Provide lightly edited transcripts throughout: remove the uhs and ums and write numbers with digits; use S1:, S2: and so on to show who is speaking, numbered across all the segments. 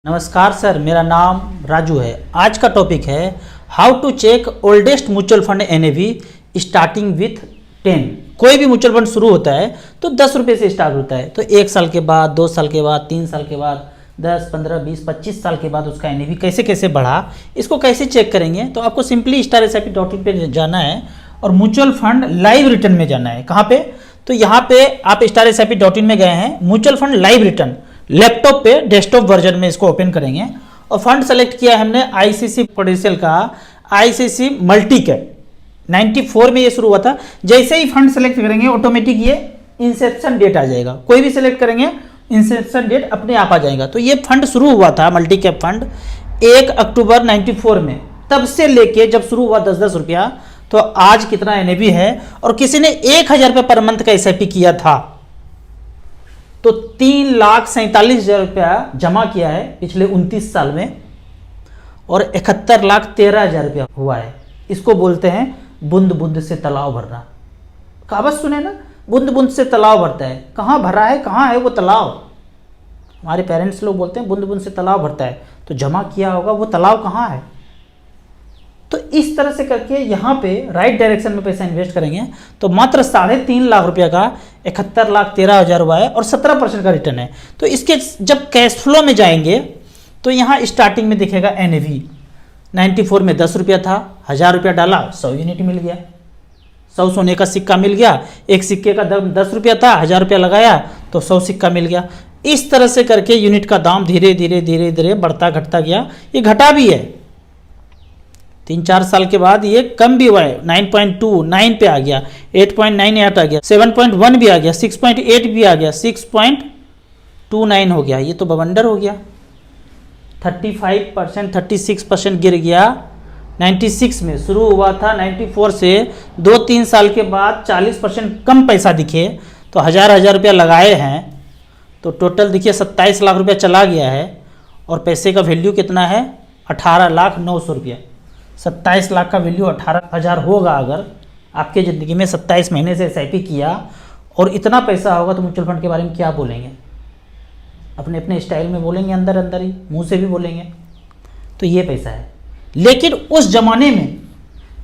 S1: नमस्कार सर, मेरा नाम राजू है। आज का टॉपिक है how to check oldest mutual fund NAV starting with 10। कोई भी म्यूचुअल फंड शुरू होता है तो 10 रुपये से स्टार्ट होता है, तो 1 साल के बाद, 2 साल के बाद, 3 साल के बाद, 10, 15, 20, 25 साल के बाद उसका एनएवी कैसे कैसे बढ़ा, इसको कैसे चेक करेंगे। तो आपको सिंपली StarSIP.in पे जाना है और म्यूचुअल फंड लाइव रिटर्न में जाना है। कहाँ पे? तो यहाँ पे आप StarSIP.in में गए हैं, mutual fund live return laptop पे डेस्कटॉप वर्जन में इसको ओपन करेंगे और फंड सेलेक्ट किया है हमने आईसीसी प्रूडेंशियल का आईसीसी मल्टी कैप। 94 में ये शुरू हुआ था। जैसे ही फंड सेलेक्ट करेंगे ऑटोमेटिक ये इंसेप्शन डेट आ जाएगा। कोई भी सेलेक्ट करेंगे इंसेप्शन डेट अपने आप आ जाएगा। तो ये फंड शुरू हुआ था मल्टी कैप फंड 1 अक्टूबर 94 में। तब से लेके जब शुरू हुआ 10-10 रुपया, तो आज कितना एनएवी है। और किसी ने 1000 रुपये पर मंथ का एसआईपी किया था तो 3,47,000 रुपया जमा किया है पिछले 29 साल में और 71,13,000 रुपया हुआ है। इसको बोलते हैं बूंद बूंद से तालाब भरना। कहावत सुने ना, बूंद बूंद से तालाब भरता है। कहाँ भरा है, कहाँ है वो तालाब? हमारे पेरेंट्स लोग बोलते हैं बूंद बूंद से तालाब भरता है, तो जमा किया होगा वो तालाब कहाँ है। तो इस तरह से करके यहाँ पे राइट डायरेक्शन में पैसा इन्वेस्ट करेंगे तो मात्र 3.5 लाख रुपया का 71,13,000 हुआ है और 17% का रिटर्न है। तो इसके जब कैश फ्लो में जाएंगे तो यहाँ स्टार्टिंग में दिखेगा एनएवी 94 में 10 रुपया था, 1000 रुपया डाला 100 यूनिट मिल गया, 100 सोने का सिक्का मिल गया। एक सिक्के का दाम 10 रुपया था, 1000 रुपया लगाया तो 100 सिक्का मिल गया। इस तरह से करके यूनिट का दाम धीरे धीरे धीरे धीरे बढ़ता घटता गया। ये घटा भी है, 3-4 साल के बाद ये कम भी हुआ है। 9.29 पे आ गया, 8.98 आ गया, 7.1 भी आ गया, 6.8 भी आ गया, 6.29 हो गया। ये तो बवंडर हो गया। 35%, 36% गिर गया। 96 में शुरू हुआ था, 94 से 2-3 साल के बाद 40% कम पैसा दिखे तो 1000 रुपया लगाए हैं तो टोटल देखिए 27 लाख रुपया चला गया है। और पैसे का वैल्यू कितना है? 18,09,000 रुपया। 27 लाख का वैल्यू 18,000 होगा। अगर आपके ज़िंदगी में 27 महीने से एसआईपी किया और इतना पैसा होगा तो म्यूचुअल फंड के बारे में क्या बोलेंगे? अपने अपने स्टाइल में बोलेंगे, अंदर अंदर ही मुंह से भी बोलेंगे। तो ये पैसा है। लेकिन उस जमाने में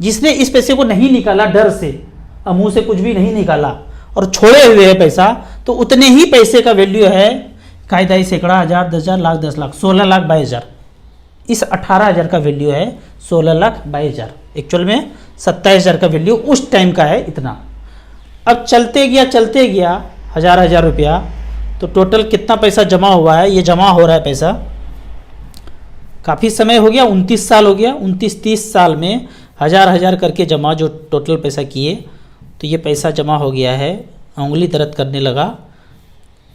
S1: जिसने इस पैसे को नहीं निकाला डर से और मुंह से कुछ भी नहीं निकाला और छोड़े हुए है पैसा, तो उतने ही पैसे का वैल्यू है कायदाई सैकड़ा, 1000, 10,000, लाख, 10 लाख, 16,22,000। इस 18,000 का वैल्यू है 16,22,000। एक्चुअल में 27,000 का वैल्यू उस टाइम का है इतना। अब चलते गया 1000 रुपया, तो टोटल कितना पैसा जमा हुआ है? ये जमा हो रहा है पैसा काफ़ी समय हो गया, 29 साल हो गया। 29-30 साल में 1000 करके जमा, जो टोटल पैसा किए तो ये पैसा जमा हो गया है। उंगली दर्द करने लगा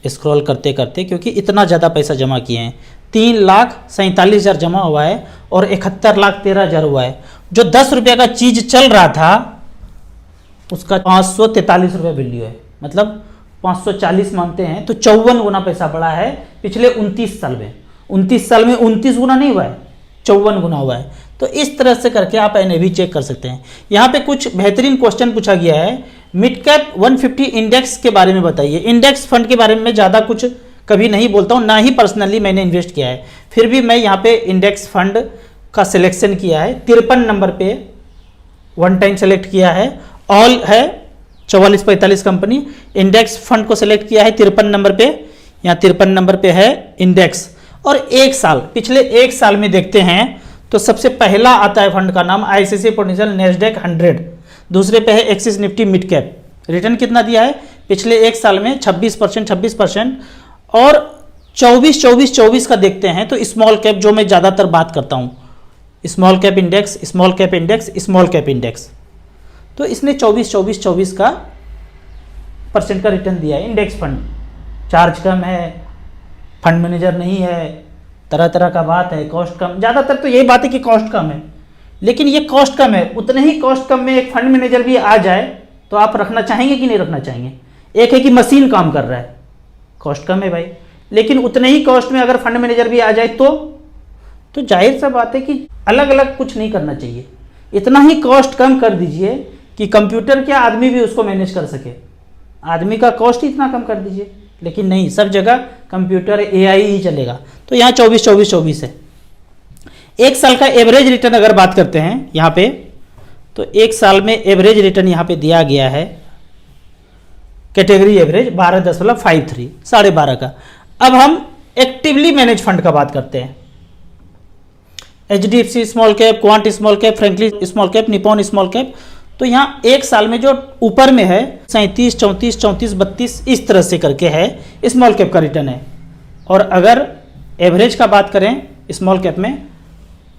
S1: स्क्रॉल करते करते, क्योंकि इतना ज़्यादा पैसा जमा किए हैं। 3,47,000 जमा हुआ है और 71,13,000 हुआ है। जो 10 रुपये का चीज़ चल रहा था उसका 543 रुपये वैल्यू है। मतलब 540 मानते हैं तो 54 गुना पैसा बढ़ा है पिछले 29 साल में। 29 साल में 29 गुना नहीं हुआ है, 54 गुना हुआ है। तो इस तरह से करके आप एनएवी चेक कर सकते हैं। यहाँ पे कुछ बेहतरीन क्वेश्चन पूछा गया है। मिड कैप 150 इंडेक्स के बारे में बताइए। इंडेक्स फंड के बारे में ज़्यादा कुछ कभी नहीं बोलता हूँ, ना ही पर्सनली मैंने इन्वेस्ट किया है। फिर भी मैं यहाँ पे इंडेक्स फंड का सिलेक्शन किया है। 53 नंबर पे वन टाइम सेलेक्ट किया है। ऑल है 44-45 कंपनी। इंडेक्स फंड को सिलेक्ट किया है 53 नंबर पे। यहाँ 53 नंबर पे है इंडेक्स। और 1 साल, पिछले 1 साल में देखते हैं तो सबसे पहला आता है फंड का नाम आईसीसी प्रूडेंशियल नैस्डैक 100। दूसरे पे है axis Nifty mid cap. Return कितना दिया है पिछले 1 साल में? 26%। और 24 का देखते हैं तो स्मॉल कैप, जो मैं ज़्यादातर बात करता हूँ, small cap index, small cap index, small cap index. तो इसने 24 का % का रिटर्न दिया है। इंडेक्स फंड चार्ज कम है, फंड मैनेजर नहीं है, तरह तरह का बात है, कॉस्ट कम। ज़्यादातर तो यही बात है कि कॉस्ट कम है, लेकिन ये कॉस्ट कम है। उतने ही कॉस्ट कम में एक फंड मैनेजर भी आ जाए तो आप रखना चाहेंगे कि नहीं रखना चाहेंगे? एक है कि मशीन काम कर रहा है, कॉस्ट कम है भाई, लेकिन उतने ही कॉस्ट में अगर फंड मैनेजर भी आ जाए तो जाहिर सा बात है कि अलग अलग कुछ नहीं करना चाहिए। इतना ही कॉस्ट कम कर दीजिए कि कंप्यूटर के आदमी भी उसको मैनेज कर सके। आदमी का कॉस्ट ही इतना कम कर दीजिए। लेकिन नहीं, सब जगह कंप्यूटर एआई ही चलेगा। तो तो यहाँ 24 है। एक साल का एवरेज रिटर्न अगर बात करते हैं यहाँ पे, तो एक साल में एवरेज रिटर्न यहाँ पे दिया गया है, कैटेगरी एवरेज 12.53, 12.5 का। अब हम एक्टिवली मैनेज फंड का बात करते हैं। HDFC small cap, quant small cap, Franklin small cap, Nippon small cap, तो यहाँ एक साल में जो ऊपर में है 37, 34, 34, 32 इस तरह से करके है स्मॉल कैप का रिटर्न है। और अगर एवरेज का बात करें स्मॉल कैप में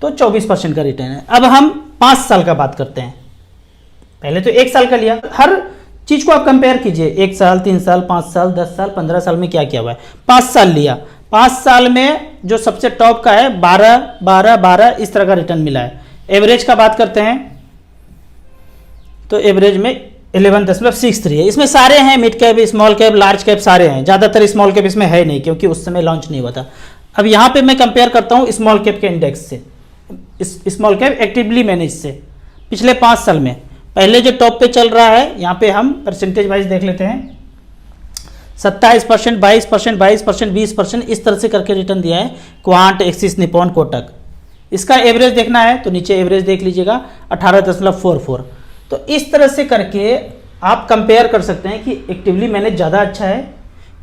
S1: तो 24% का रिटर्न है। अब हम 5 साल का बात करते हैं। पहले तो 1 साल का लिया, हर चीज को आप कंपेयर कीजिए, 1 साल, 3 साल, 5 साल, 10 साल, 15 साल में क्या क्या हुआ है। 5 साल लिया, 5 साल में जो सबसे टॉप का है 12, 12, 12 इस तरह का रिटर्न मिला है। एवरेज का बात करते हैं तो एवरेज में 11.63 है। इसमें सारे हैं, mid cap, small cap, large cap सारे हैं। ज़्यादातर स्मॉल कैप इसमें है नहीं क्योंकि उस समय लॉन्च नहीं हुआ था। अब यहाँ पे मैं कंपेयर करता हूँ स्मॉल कैप के इंडेक्स से, स्मॉल कैप एक्टिवली मैनेज से पिछले 5 साल में। पहले जो टॉप पे चल रहा है यहाँ पे हम परसेंटेज वाइज देख लेते हैं, 27%, 22%, 22%, 20% इस तरह से करके रिटर्न दिया है क्वांट, एक्सिस, निपॉन, कोटक। इसका एवरेज देखना है तो नीचे एवरेज देख लीजिएगा 18.44। तो इस तरह से करके आप कंपेयर कर सकते हैं कि एक्टिवली मैनेज ज़्यादा अच्छा है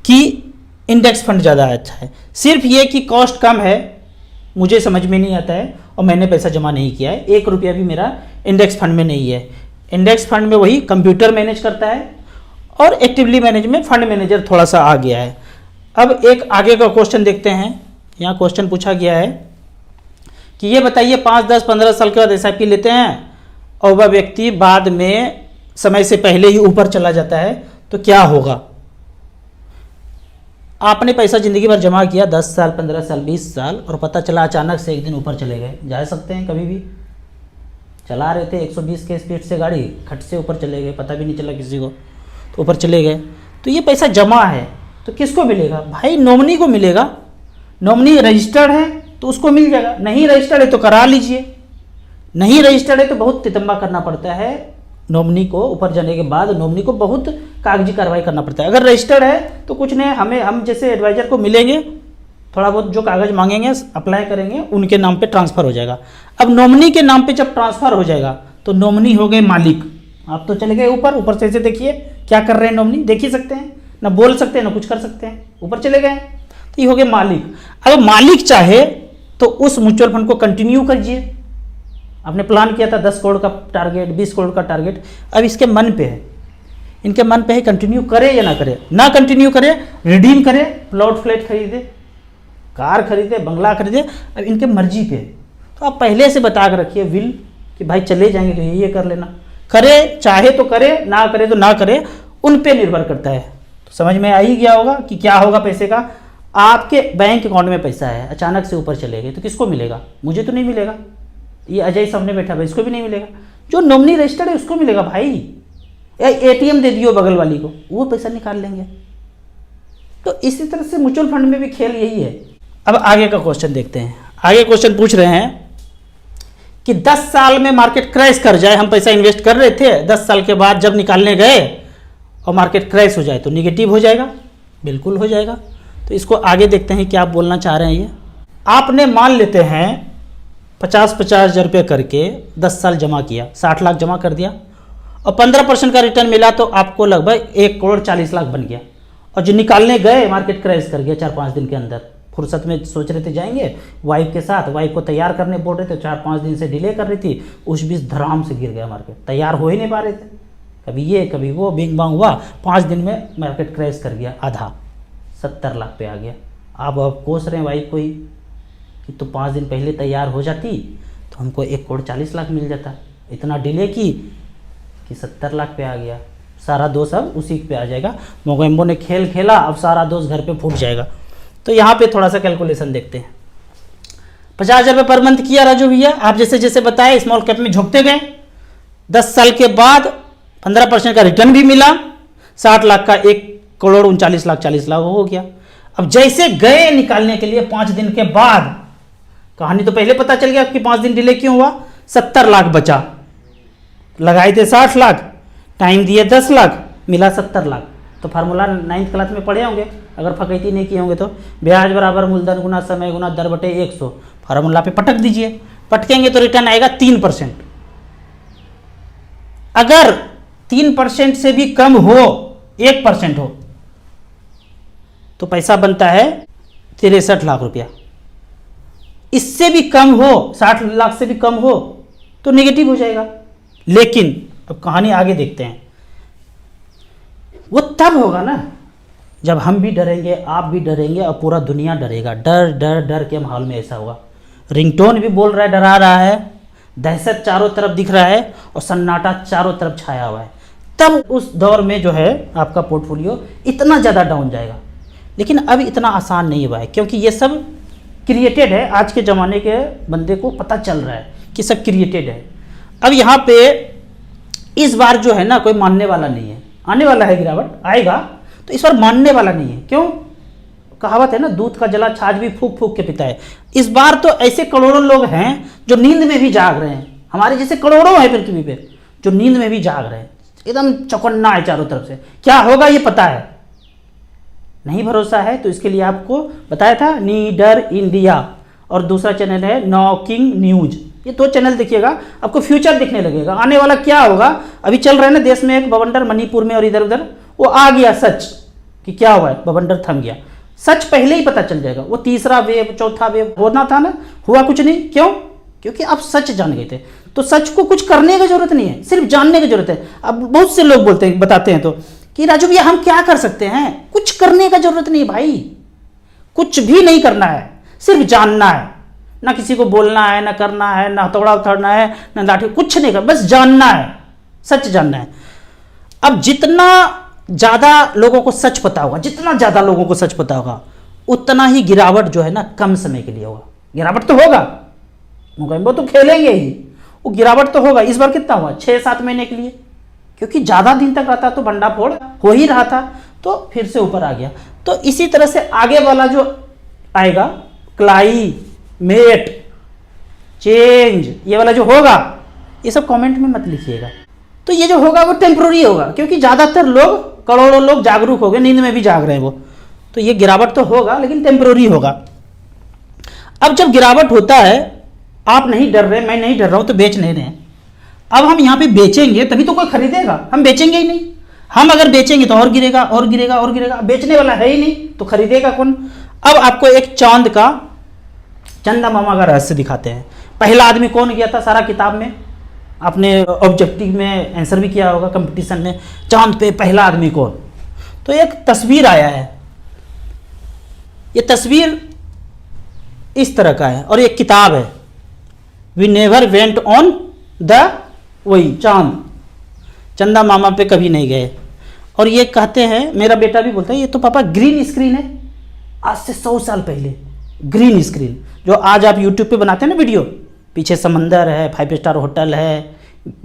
S1: कि इंडेक्स फंड ज़्यादा अच्छा है। सिर्फ ये कि कॉस्ट कम है, मुझे समझ में नहीं आता है और मैंने पैसा जमा नहीं किया है, 1 रुपया भी मेरा इंडेक्स फंड में नहीं है। इंडेक्स फंड में वही कंप्यूटर मैनेज करता है और एक्टिवली मैनेज में फंड मैनेजर थोड़ा सा आ गया है। अब एक आगे का क्वेश्चन देखते हैं। यहाँ क्वेश्चन पूछा गया है कि ये बताइए 5, 10, 15 साल के बाद SIP लेते हैं और वह व्यक्ति बाद में समय से पहले ही ऊपर चला जाता है तो क्या होगा। आपने पैसा जिंदगी भर जमा किया 10 साल, 15 साल, 20 साल और पता चला अचानक से एक दिन ऊपर चले गए। जा सकते हैं, कभी भी चला रहे थे 120 के स्पीड से गाड़ी, खट से ऊपर चले गए, पता भी नहीं चला किसी को, तो ऊपर चले गए। तो ये पैसा जमा है तो किसको मिलेगा भाई? नॉमिनी को मिलेगा। नॉमिनी रजिस्टर्ड है तो उसको मिल जाएगा, नहीं रजिस्टर्ड है तो करा लीजिए। नहीं रजिस्टर्ड है तो बहुत तितम्बा करना पड़ता है नॉमिनी को, ऊपर जाने के बाद नॉमिनी को बहुत कागजी कार्रवाई करना पड़ता है। अगर रजिस्टर्ड है तो कुछ नहीं, हम जैसे एडवाइजर को मिलेंगे, थोड़ा बहुत जो कागज मांगेंगे अप्लाई करेंगे, उनके नाम पे ट्रांसफर हो जाएगा। अब नॉमिनी के नाम पे जब ट्रांसफर हो जाएगा तो नॉमिनी हो गए मालिक। आप तो चले गए ऊपर, ऊपर से ऐसे देखिए क्या कर रहे हैं नॉमिनी, देख ही सकते हैं, ना बोल सकते हैं ना कुछ कर सकते हैं, ऊपर चले गए तो ये हो गए मालिक। अब मालिक चाहे तो उस म्यूचुअल फंड को कंटिन्यू कीजिए। आपने प्लान किया था 10 करोड़ का टारगेट, 20 करोड़ का टारगेट, अब इसके मन पे है, इनके मन पे है कंटिन्यू करे या ना करे। ना कंटिन्यू करे, रिडीम करे, प्लॉट फ्लैट खरीदे, कार खरीदे, बंगला खरीदे, अब इनके मर्जी पे। तो आप पहले से बता कर रखिए विल कि भाई चले जाएंगे तो ये कर लेना, करे चाहे तो करे, ना करे तो ना करे, उन पे निर्भर करता है। तो समझ में आ ही गया होगा कि क्या होगा पैसे का। आपके बैंक अकाउंट में पैसा है, अचानक से ऊपर चले गए तो किसको मिलेगा? मुझे तो नहीं मिलेगा, ये अजय सामने बैठा भाई इसको भी नहीं मिलेगा, जो नॉमिनी रजिस्टर्ड है उसको मिलेगा भाई। या ATM दे दियो बगल वाली को, वो पैसा निकाल लेंगे। तो इसी तरह से म्यूचुअल फंड में भी खेल यही है। अब आगे का क्वेश्चन देखते हैं। आगे क्वेश्चन पूछ रहे हैं कि 10 साल में मार्केट क्रैश कर जाए, हम पैसा इन्वेस्ट कर रहे थे, 10 साल के बाद जब निकालने गए और मार्केट क्रैश हो जाए तो निगेटिव हो जाएगा? बिल्कुल हो जाएगा। तो इसको आगे देखते हैं क्या आप बोलना चाह रहे हैं। ये आपने मान लेते हैं 50-50 हज़ार रुपये करके 10 साल जमा किया, 60 लाख जमा कर दिया और 15% का रिटर्न मिला तो आपको लगभग 1 करोड़ 40 लाख बन गया। और जो निकालने गए मार्केट क्रैश कर गया 4-5 दिन के अंदर। फुर्सत में सोच रहे थे जाएंगे वाइफ के साथ, वाइफ को तैयार करने बोल रहे थे, 4-5 दिन से डिले कर रही थी, उस बीच धड़ाम से गिर गया मार्केट, तैयार हो ही नहीं पा रहे थे, कभी ये कभी वो बिंग बांग हुआ, 5 दिन में मार्केट क्रैश कर गया, आधा 70 लाख पे आ गया। अब कोस रहे हैं वाइफ को ही कि तो 5 दिन पहले तैयार हो जाती तो हमको 1 करोड़ 40 लाख मिल जाता, इतना डिले की कि 70 लाख पे आ गया। सारा दोष अब उसी पे आ जाएगा। मोगेम्बो ने खेल खेला, अब सारा दोष घर पे फूट जाएगा। तो यहाँ पे थोड़ा सा कैलकुलेशन देखते हैं। 50 हज़ार रुपये पर मंथ किया राजू भैया, आप जैसे जैसे बताए स्मॉल कैप में झुकते गए, 10 साल के बाद 15% का रिटर्न भी मिला, 60 लाख का 1 करोड़ 39 लाख 40 लाख हो गया। अब जैसे गए निकालने के लिए 5 दिन के बाद, कहानी तो पहले पता चल गया कि 5 दिन डिले क्यों हुआ, 70 लाख बचा, लगाए थे 60 लाख, टाइम दिए 10 लाख, मिला 70 लाख। तो फार्मूला 9th क्लास में पढ़े होंगे, अगर फकैती नहीं किए होंगे तो। ब्याज बराबर मूलधन गुना समय गुना दर बटे 100, फार्मूला पे पटक दीजिए, पटकेंगे तो रिटर्न आएगा 3%। अगर 3% से भी कम हो, 1% हो, तो पैसा बनता है 63 लाख रुपया। इससे भी कम हो, 60 लाख से भी कम हो, तो नेगेटिव हो जाएगा। लेकिन अब कहानी आगे देखते हैं, वो तब होगा ना जब हम भी डरेंगे, आप भी डरेंगे और पूरा दुनिया डरेगा। डर डर डर के माहौल में ऐसा होगा। रिंगटोन भी बोल रहा है, डरा रहा है, दहशत चारों तरफ दिख रहा है और सन्नाटा चारों तरफ छाया हुआ है। तब उस दौर में जो है आपका पोर्टफोलियो इतना ज़्यादा डाउन जाएगा। लेकिन अब इतना आसान नहीं हुआ है, क्योंकि ये सब क्रिएटेड है। आज के ज़माने के बंदे को पता चल रहा है कि सब क्रिएटेड है। अब यहाँ पे इस बार जो है ना कोई मानने वाला नहीं है। आने वाला है गिरावट, आएगा, तो इस बार मानने वाला नहीं है। क्यों? कहावत है ना, दूध का जला छाछ भी फूक फूक के पीता है। इस बार तो ऐसे करोड़ों लोग हैं जो नींद में भी जाग रहे हैं। हमारे जैसे करोड़ों हैं पृथ्वी पे जो नींद में भी जाग रहे हैं। एकदम चौकन्ना है चारों तरफ से। क्या होगा ये पता है, नहीं भरोसा है तो इसके लिए आपको बताया था नीडर इंडिया, और दूसरा चैनल है नॉकिंग न्यूज। ये 2 चैनल देखिएगा, आपको फ्यूचर दिखने लगेगा। आने वाला क्या होगा, अभी चल रहा है ना देश में एक बवंडर मणिपुर में और इधर उधर, वो आ गया सच कि क्या हुआ है, बवंडर थम गया। सच पहले ही पता चल जाएगा। वो तीसरा वेव चौथा वेव होना था ना, हुआ कुछ नहीं। क्यों? क्योंकि आप सच जान गए थे। तो सच को कुछ करने की जरूरत नहीं है, सिर्फ जानने की जरूरत है। अब बहुत से लोग बोलते हैं, बताते हैं तो कि राजू भैया हम क्या कर सकते हैं। कुछ करने का जरूरत नहीं भाई, कुछ भी नहीं करना है, सिर्फ जानना है। ना किसी को बोलना है, ना करना है, ना हथौड़ा उठाना है, ना लाठी, कुछ नहीं कर, बस जानना है, सच जानना है। अब जितना ज़्यादा लोगों को सच पता होगा, जितना ज़्यादा लोगों को सच पता होगा, उतना ही गिरावट जो है ना कम समय के लिए होगा। गिरावट तो होगा, वो तो खेलेंगे ही, वो गिरावट तो होगा। इस बार कितना हुआ, 6-7 महीने के लिए, क्योंकि ज़्यादा दिन तक रहता तो भंडाफोड़ हो ही रहा था, तो फिर से ऊपर आ गया। तो इसी तरह से आगे वाला जो आएगा, क्लाइमेट चेंज, ये वाला जो होगा, ये सब कमेंट में मत लिखिएगा। तो ये जो होगा वो टेम्प्रोरी होगा, क्योंकि ज़्यादातर लोग, करोड़ों लोग जागरूक हो गए, नींद में भी जाग रहे हैं वो। तो ये गिरावट तो होगा, लेकिन टेम्प्रोरी होगा। अब जब गिरावट होता है, आप नहीं डर रहे, मैं नहीं डर रहा हूं, तो बेच नहीं रहे हैं। अब हम यहाँ पे बेचेंगे तभी तो कोई खरीदेगा, हम बेचेंगे ही नहीं। हम अगर बेचेंगे तो और गिरेगा और गिरेगा और गिरेगा, बेचने वाला है ही नहीं, तो खरीदेगा कौन। अब आपको एक चांद का, चंदा मामा का रहस्य दिखाते हैं। पहला आदमी कौन गया था सारा किताब में, आपने ऑब्जेक्टिव में आंसर भी किया होगा कंपटीशन में, चांद पे पहला आदमी कौन। तो एक तस्वीर आया है, ये तस्वीर इस तरह का है और एक किताब है, we never went on the, वही चांद, चंदा मामा पे कभी नहीं गए। और ये कहते हैं, मेरा बेटा भी बोलता है, ये तो पापा ग्रीन स्क्रीन है, आज से 100 साल पहले ग्रीन स्क्रीन, जो आज आप यूट्यूब पे बनाते हैं ना वीडियो, पीछे समंदर है, 5 स्टार होटल है,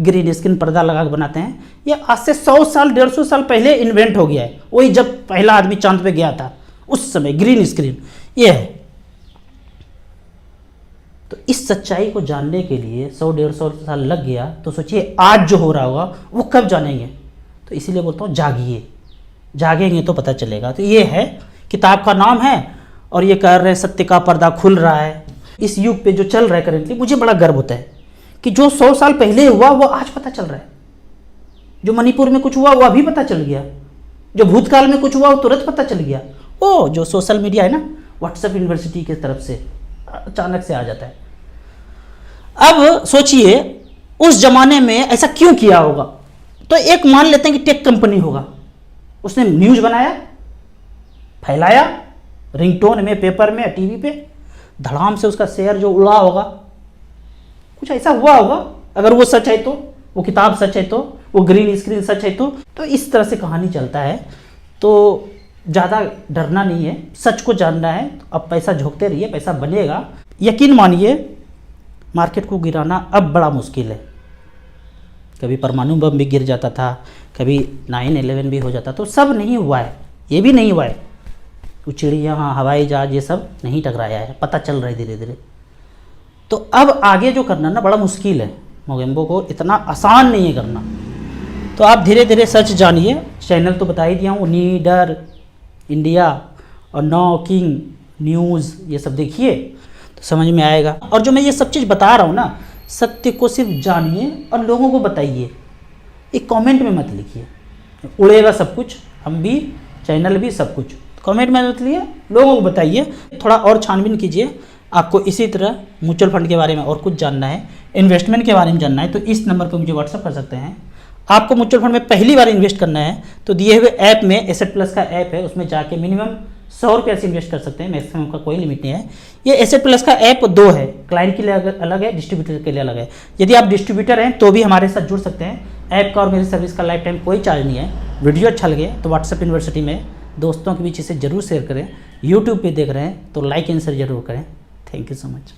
S1: ग्रीन स्क्रीन पर्दा लगा के बनाते हैं, ये आज से 100 साल 150 साल पहले इन्वेंट हो गया है। वही जब पहला आदमी चांद पे गया था उस समय ग्रीन स्क्रीन ये है। तो इस सच्चाई को जानने के लिए 100-150 साल लग गया, तो सोचिए आज जो हो रहा होगा वो कब जानेंगे। तो इसीलिए बोलता हूँ जागिए, जागेंगे तो पता चलेगा। तो ये है, किताब का नाम है, और ये कह रहे हैं सत्य का पर्दा खुल रहा है। इस युग पे जो चल रहा है करेंटली, मुझे बड़ा गर्व होता है कि जो 100 साल पहले हुआ वो आज पता चल रहा है। जो मणिपुर में कुछ हुआ वो अभी पता चल गया, जो भूतकाल में कुछ हुआ वो तुरंत पता चल गया। ओ जो सोशल मीडिया है ना, व्हाट्सएप यूनिवर्सिटी की तरफ से अचानक से आ जाता है। अब सोचिए उस जमाने में ऐसा क्यों किया होगा। तो एक मान लेते हैं कि टेक कंपनी होगा, उसने न्यूज बनाया, फैलाया, रिंगटोन में, पेपर में, टीवी पे, धड़ाम से उसका शेयर जो उड़ा होगा, कुछ ऐसा हुआ होगा। अगर वो सच है तो, वो किताब सच है तो, वो ग्रीन स्क्रीन सच है तो इस तरह से कहानी चलता है। तो ज़्यादा डरना नहीं है, सच को जानना है। अब पैसा झोंकते रहिए, पैसा बनेगा। यकीन मानिए मार्केट को गिराना अब बड़ा मुश्किल है। कभी परमाणु बम भी गिर जाता था, कभी 9/11 भी हो जाता, तो सब नहीं हुआ है, ये भी नहीं हुआ है। वो चिड़िया, हवाई जहाज, ये सब नहीं टकराया है, पता चल रहा है धीरे धीरे। तो अब आगे जो करना ना बड़ा मुश्किल है। मोगेम्बो को इतना आसान नहीं है करना। तो आप धीरे धीरे सच जानिए। चैनल तो बता ही दिया हूँ, नीडर इंडिया और नॉकिंग न्यूज़, ये सब देखिए तो समझ में आएगा। और जो मैं ये सब चीज़ बता रहा हूँ ना, सत्य को सिर्फ जानिए और लोगों को बताइए, एक कमेंट में मत लिखिए उड़ेगा सब कुछ, हम भी चैनल भी सब कुछ, कमेंट में मत लिखिए, लोगों को बताइए। थोड़ा और छानबीन कीजिए। आपको इसी तरह म्यूचुअल फंड के बारे में और कुछ जानना है, इन्वेस्टमेंट के बारे में जानना है, तो इस नंबर पर मुझे व्हाट्सअप कर सकते हैं। आपको म्यूचुअल फंड में पहली बार इन्वेस्ट करना है तो दिए हुए ऐप में एसेट प्लस का ऐप है, उसमें जाके मिनिमम 100 रुपये से इन्वेस्ट कर सकते हैं, मैक्सिमम का कोई लिमिट नहीं है। ये एसेट प्लस का ऐप 2 है, क्लाइंट के लिए अलग है, डिस्ट्रीब्यूटर के लिए अलग है। यदि आप डिस्ट्रीब्यूटर हैं तो भी हमारे साथ जुड़ सकते हैं। ऐप का और मेरी सर्विस का लाइफ टाइम कोई चार्ज नहीं है। वीडियो अच्छा लगे तो व्हाट्सएप यूनिवर्सिटी में दोस्तों के बीच इसे जरूर शेयर करें। यूट्यूब पे देख रहे हैं तो लाइक एंड शेयर जरूर करें। Thank you so much.